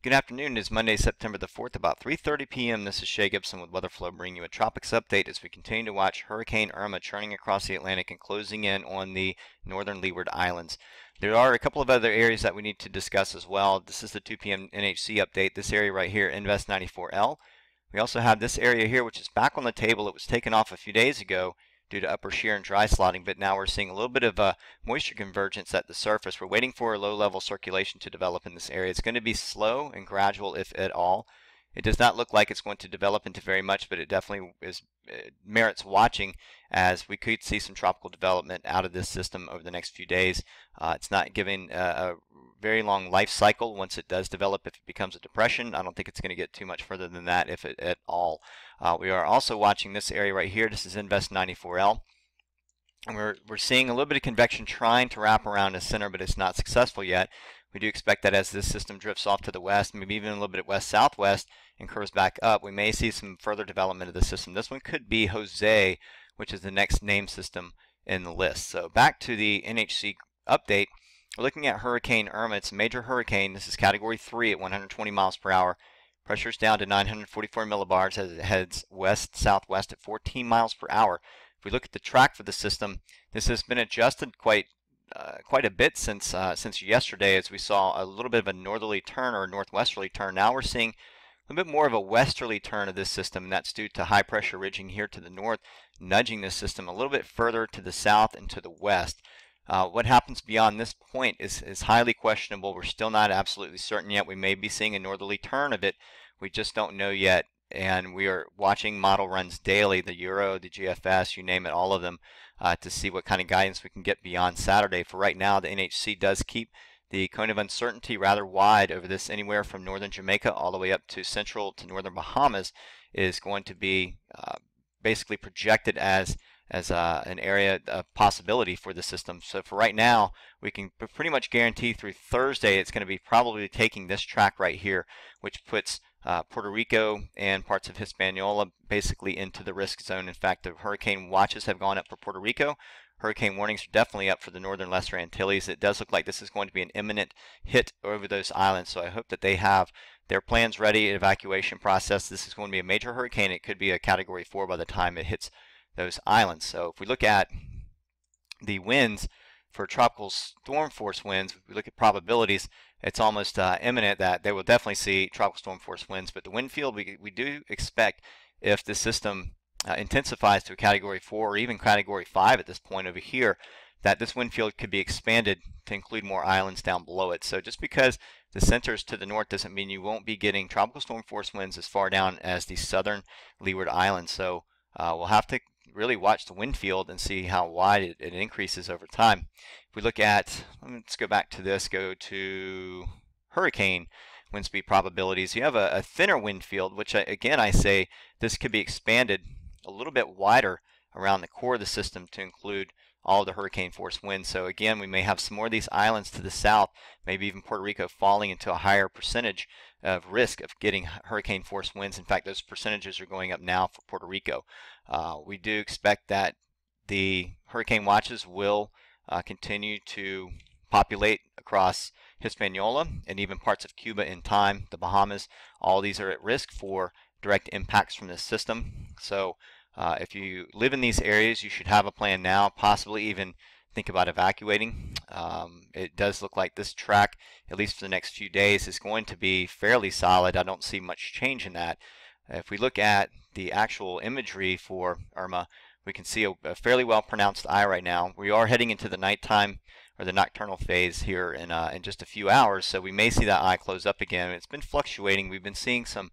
Good afternoon. It is Monday, September the 4th, about 3:30 p.m. This is Shay Gibson with WeatherFlow bringing you a tropics update as we continue to watch Hurricane Irma churning across the Atlantic and closing in on the northern Leeward Islands. There are a couple of other areas that we need to discuss as well. This is the 2 p.m. NHC update. This area right here, Invest 94L. We also have this area here, which is back on the table. It was taken off a few days ago due to upper shear and dry slotting, but now we're seeing a little bit of a moisture convergence at the surface. We're waiting for a low-level circulation to develop in this area. It's going to be slow and gradual, if at all. It does not look like it's going to develop into very much, but it definitely merits watching, as we could see some tropical development out of this system over the next few days. It's not giving a very long life cycle once it does develop. If it becomes a depression, I don't think it's going to get too much further than that, if it at all. We are also watching this area right here. This is Invest 94L. And we're seeing a little bit of convection trying to wrap around the center, but it's not successful yet. We do expect that as this system drifts off to the west, maybe even a little bit at west-southwest, and curves back up, we may see some further development of the system. This one could be Jose, which is the next name system in the list. So back to the NHC update. We're looking at Hurricane Irma. It's a major hurricane. This is Category 3 at 120 miles per hour. Pressure's down to 944 millibars as it heads west-southwest at 14 miles per hour. If we look at the track for the system, this has been adjusted quite a bit since yesterday, as we saw a little bit of a northerly turn or northwesterly turn. Now we're seeing a little bit more of a westerly turn of this system, and that's due to high pressure ridging here to the north, nudging this system a little bit further to the south and to the west. What happens beyond this point is highly questionable. We're still not absolutely certain yet. We may be seeing a northerly turn of it. We just don't know yet. And we are watching model runs daily, the Euro, the GFS, you name it, all of them, to see what kind of guidance we can get beyond Saturday. For right now, the NHC does keep the cone of uncertainty rather wide over this. Anywhere from northern Jamaica all the way up to central to northern Bahamas is going to be basically projected as an area of possibility for the system. So for right now, we can pretty much guarantee through Thursday it's going to be probably taking this track right here, which puts Puerto Rico and parts of Hispaniola basically into the risk zone. In fact, the hurricane watches have gone up for Puerto Rico. Hurricane warnings are definitely up for the northern Lesser Antilles. It does look like this is going to be an imminent hit over those islands, so I hope that they have their plans ready, evacuation process. This is going to be a major hurricane. It could be a Category 4 by the time it hits those islands. So if we look at the winds for tropical storm force winds, if we look at probabilities, it's almost imminent that they will definitely see tropical storm force winds. But the wind field, we do expect, if the system intensifies to a Category 4 or even Category 5 at this point over here, that this wind field could be expanded to include more islands down below it. So just because the center is to the north doesn't mean you won't be getting tropical storm force winds as far down as the southern Leeward Islands. So we'll have to really watch the wind field and see how wide it increases over time. If we look at, let's go back to this, go to hurricane wind speed probabilities. You have a thinner wind field, which again I say this could be expanded a little bit wider around the core of the system to include all of the hurricane force winds. So again, we may have some more of these islands to the south, maybe even Puerto Rico, falling into a higher percentage of risk of getting hurricane force winds. In fact, those percentages are going up now for Puerto Rico. We do expect that the hurricane watches will continue to populate across Hispaniola and even parts of Cuba in time. The Bahamas, all these are at risk for direct impacts from this system. So if you live in these areas, you should have a plan now, possibly even think about evacuating. It does look like this track, at least for the next few days, is going to be fairly solid. I don't see much change in that. If we look at the actual imagery for Irma, we can see a fairly well pronounced eye right now. We are heading into the nighttime or the nocturnal phase here in just a few hours, so we may see that eye close up again. It's been fluctuating. We've been seeing some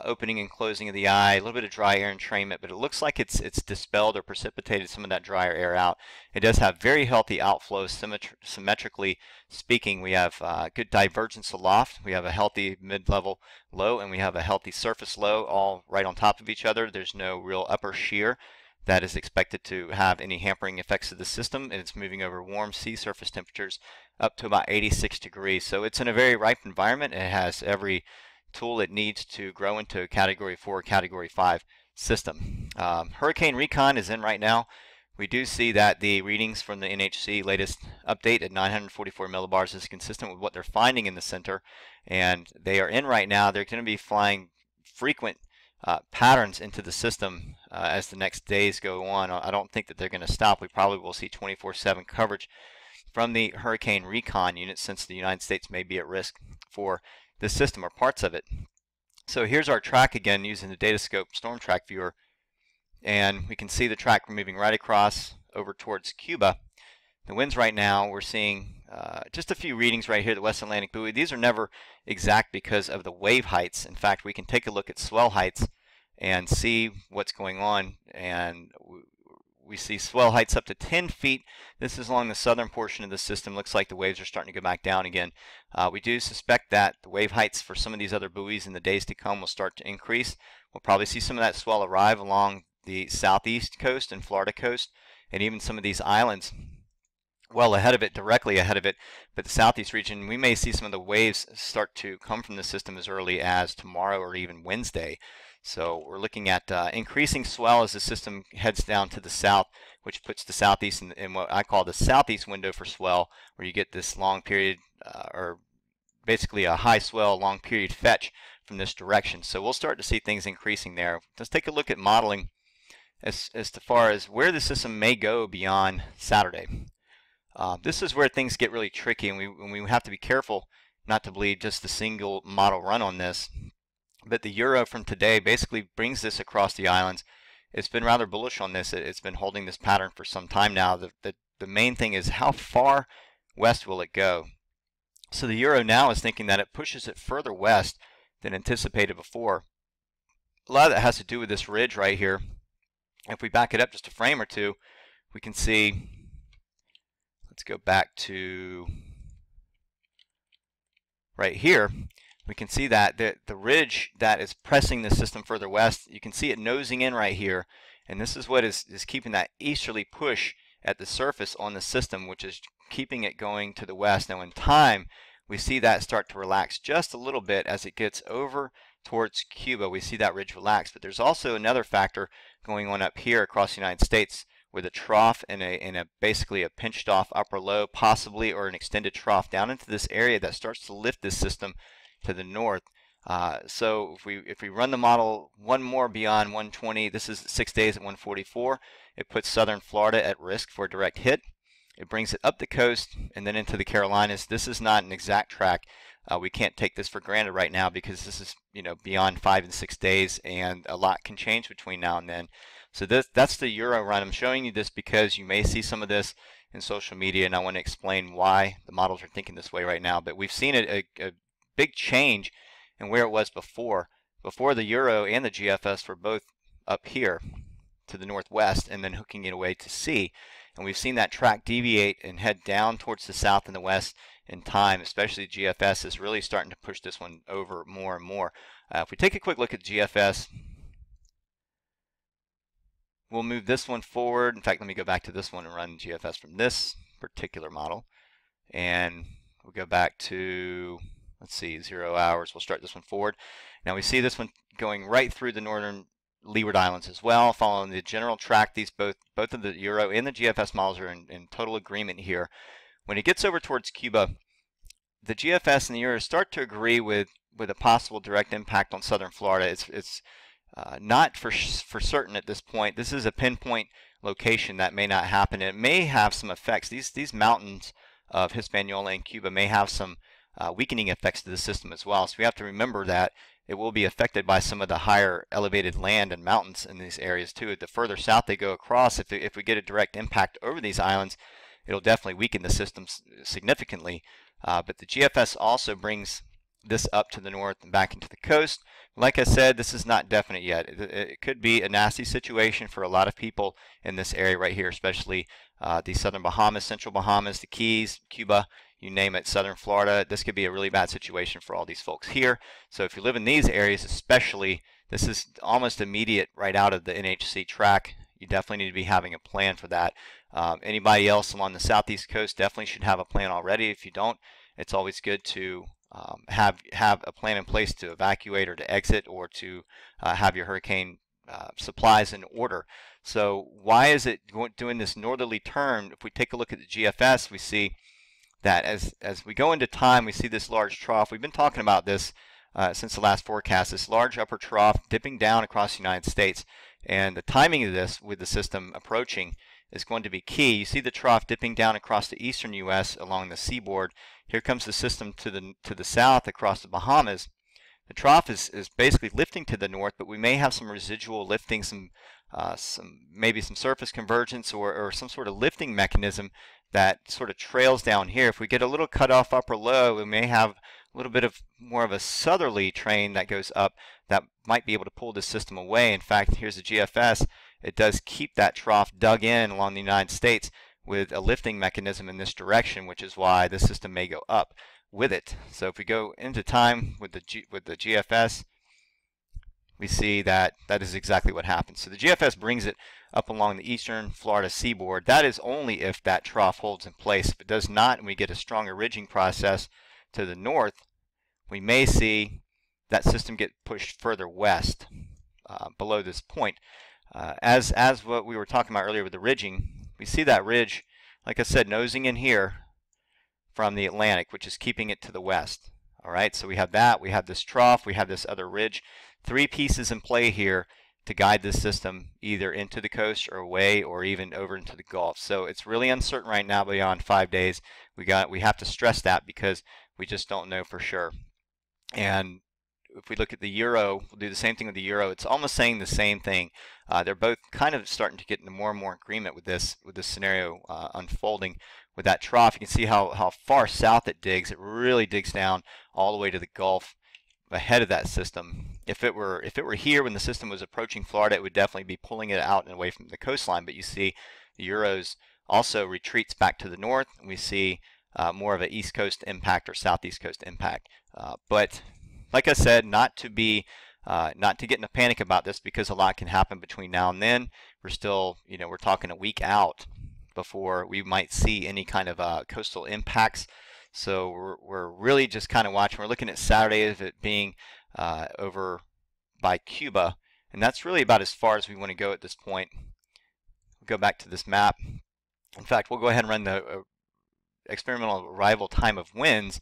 opening and closing of the eye, a little bit of dry air entrainment, but it looks like it's dispelled or precipitated some of that drier air out. It does have very healthy outflow, symmetrically speaking. We have good divergence aloft. We have a healthy mid-level low, and we have a healthy surface low, all right on top of each other. There's no real upper shear that is expected to have any hampering effects of the system, and it's moving over warm sea surface temperatures up to about 86 degrees. So it's in a very ripe environment. It has every tool it needs to grow into a Category 4 or Category 5 system. Hurricane recon is in right now. We do see that the readings from the NHC latest update at 944 millibars is consistent with what they're finding in the center, and they are in right now. They're going to be flying frequent patterns into the system as the next days go on. I don't think that they're going to stop. We probably will see 24/7 coverage from the Hurricane Recon unit, since the United States may be at risk for this system or parts of it. So here's our track again using the Datascope Storm Track Viewer, and we can see the track moving right across over towards Cuba. The winds right now, we're seeing just a few readings right here, the West Atlantic buoy. These are never exact because of the wave heights. In fact, we can take a look at swell heights and see what's going on, and we see swell heights up to 10 feet. This is along the southern portion of the system. Looks like the waves are starting to go back down again. We do suspect that the wave heights for some of these other buoys in the days to come will start to increase. We'll probably see some of that swell arrive along the southeast coast and Florida coast, and even some of these islands well ahead of it, directly ahead of it. But the southeast region, we may see some of the waves start to come from the system as early as tomorrow or even Wednesday. So we're looking at increasing swell as the system heads down to the south, which puts the southeast in what I call the southeast window for swell, where you get this long period, or basically a high swell, long period fetch from this direction. So we'll start to see things increasing there. Let's take a look at modeling as far as where the system may go beyond Saturday. This is where things get really tricky, and we have to be careful not to bleed just a single model run on this. But the Euro from today basically brings this across the islands. It's been rather bullish on this. It's been holding this pattern for some time now. The main thing is how far west will it go? So the Euro now is thinking that it pushes it further west than anticipated before. A lot of that has to do with this ridge right here. If we back it up just a frame or two, we can see, let's go back to right here. We can see that the ridge that is pressing the system further west, you can see it nosing in right here, and this is what is keeping that easterly push at the surface on the system, which is keeping it going to the west. Now in time, we see that start to relax just a little bit as it gets over towards Cuba. We see that ridge relax, but there's also another factor going on up here across the United States, with a trough and a basically a pinched off upper low, possibly, or an extended trough down into this area that starts to lift this system to the north. So if we run the model one more beyond 120, this is 6 days at 144, it puts southern Florida at risk for a direct hit. It brings it up the coast and then into the Carolinas. This is not an exact track. We can't take this for granted right now, because this is, beyond 5 and 6 days, and a lot can change between now and then. So that's the Euro run. I'm showing you this because you may see some of this in social media, and I want to explain why the models are thinking this way right now. But we've seen a big change in where it was before. Before, the Euro and the GFS were both up here to the northwest and then hooking it away to sea. And we've seen that track deviate and head down towards the south and the west in time. Especially GFS is really starting to push this one over more and more. If we take a quick look at GFS, we'll move this one forward. In fact, let me go back to this one and run GFS from this particular model. And we'll go back to, let's see, 0 hours. We'll start this one forward. Now we see this one going right through the northern Leeward Islands as well, following the general track. These both of the Euro and the GFS models are in total agreement here. When it gets over towards Cuba, the GFS and the Euro start to agree with a possible direct impact on southern Florida. It's not for certain at this point. This is a pinpoint location that may not happen. It may have some effects. These mountains of Hispaniola and Cuba may have some weakening effects to the system as well. So we have to remember that it will be affected by some of the higher elevated land and mountains in these areas too. The further south they go across, if we get a direct impact over these islands, it'll definitely weaken the system significantly. But the GFS also brings this up to the north and back into the coast. Like I said, this is not definite yet. It could be a nasty situation for a lot of people in this area right here, especially the southern Bahamas, central Bahamas, the Keys, Cuba, you name it, southern Florida. This could be a really bad situation for all these folks here. So if you live in these areas especially, this is almost immediate right out of the NHC track. You definitely need to be having a plan for that. Anybody else along the southeast coast definitely should have a plan already. If you don't, it's always good to have a plan in place to evacuate or to exit, or to have your hurricane supplies in order. So why is it doing this northerly turn? If we take a look at the GFS, we see that as we go into time, we see this large trough. We've been talking about this since the last forecast, this large upper trough dipping down across the United States. And the timing of this with the system approaching is going to be key. You see the trough dipping down across the eastern U.S. along the seaboard. Here comes the system to the south across the Bahamas. The trough is basically lifting to the north, but we may have some residual lifting, maybe some surface convergence or some sort of lifting mechanism that sort of trails down here. If we get a little cut off upper low, we may have a little bit of more of a southerly train that goes up that might be able to pull this system away. In fact, here's the GFS. It does keep that trough dug in along the United States with a lifting mechanism in this direction, which is why the system may go up with it. So if we go into time with the GFS, we see that that is exactly what happens. So the GFS brings it up along the eastern Florida seaboard. That is only if that trough holds in place. If it does not and we get a stronger ridging process to the north, we may see that system get pushed further west below this point. As what we were talking about earlier with the ridging, we see that ridge, like I said, nosing in here from the Atlantic, which is keeping it to the west. All right, so we have that, we have this trough, we have this other ridge. Three pieces in play here to guide this system either into the coast or away or even over into the Gulf. So it's really uncertain right now beyond 5 days. We have to stress that because we just don't know for sure. And if we look at the euro, we'll do the same thing with the euro. It's almost saying the same thing. They're both kind of starting to get into more and more agreement with this scenario unfolding. With that trough, you can see how far south it digs. It really digs down all the way to the Gulf ahead of that system. If it were here when the system was approaching Florida, it would definitely be pulling it out and away from the coastline. But you see the euros also retreats back to the north, and we see more of an east coast impact or southeast coast impact. But like I said, not to get in a panic about this because a lot can happen between now and then. We're still, we're talking a week out before we might see any kind of coastal impacts. So we're really just kind of watching. We're looking at Saturday of it being over by Cuba, and that's really about as far as we want to go at this point. We'll go back to this map. In fact, we'll go ahead and run the experimental arrival time of winds.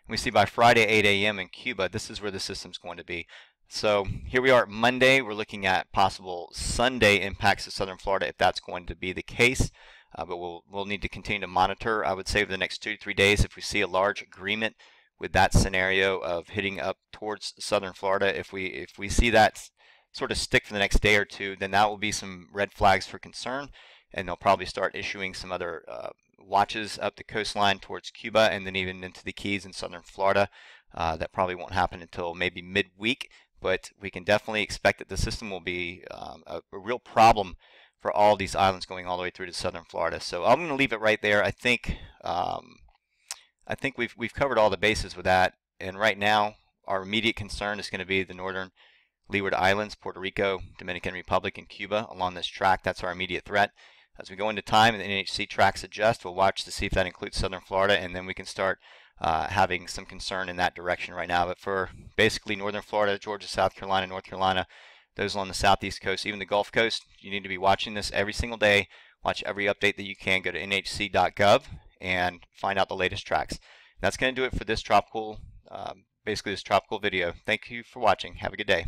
We see by Friday 8 a.m. in Cuba, this is where the system's going to be. So here we are at Monday. We're looking at possible Sunday impacts to southern Florida if that's going to be the case. But we'll need to continue to monitor. I would say over the next 2 to 3 days, if we see a large agreement with that scenario of hitting up towards southern Florida, if we see that sort of stick for the next day or two, then that will be some red flags for concern, and they'll probably start issuing some other watches up the coastline towards Cuba and then even into the Keys in southern Florida. That probably won't happen until maybe midweek, but we can definitely expect that the system will be a real problem for all these islands going all the way through to southern Florida. So I'm going to leave it right there. I think we've covered all the bases with that, and right now our immediate concern is going to be the northern Leeward Islands, Puerto Rico, Dominican Republic, and Cuba along this track. That's our immediate threat. As we go into time and the NHC tracks adjust, we'll watch to see if that includes southern Florida, and then we can start having some concern in that direction right now. But for basically northern Florida, Georgia, South Carolina, North Carolina, those along the southeast coast, even the Gulf Coast, you need to be watching this every single day. Watch every update that you can. Go to nhc.gov and find out the latest tracks. That's going to do it for this tropical, basically this tropical video. Thank you for watching. Have a good day.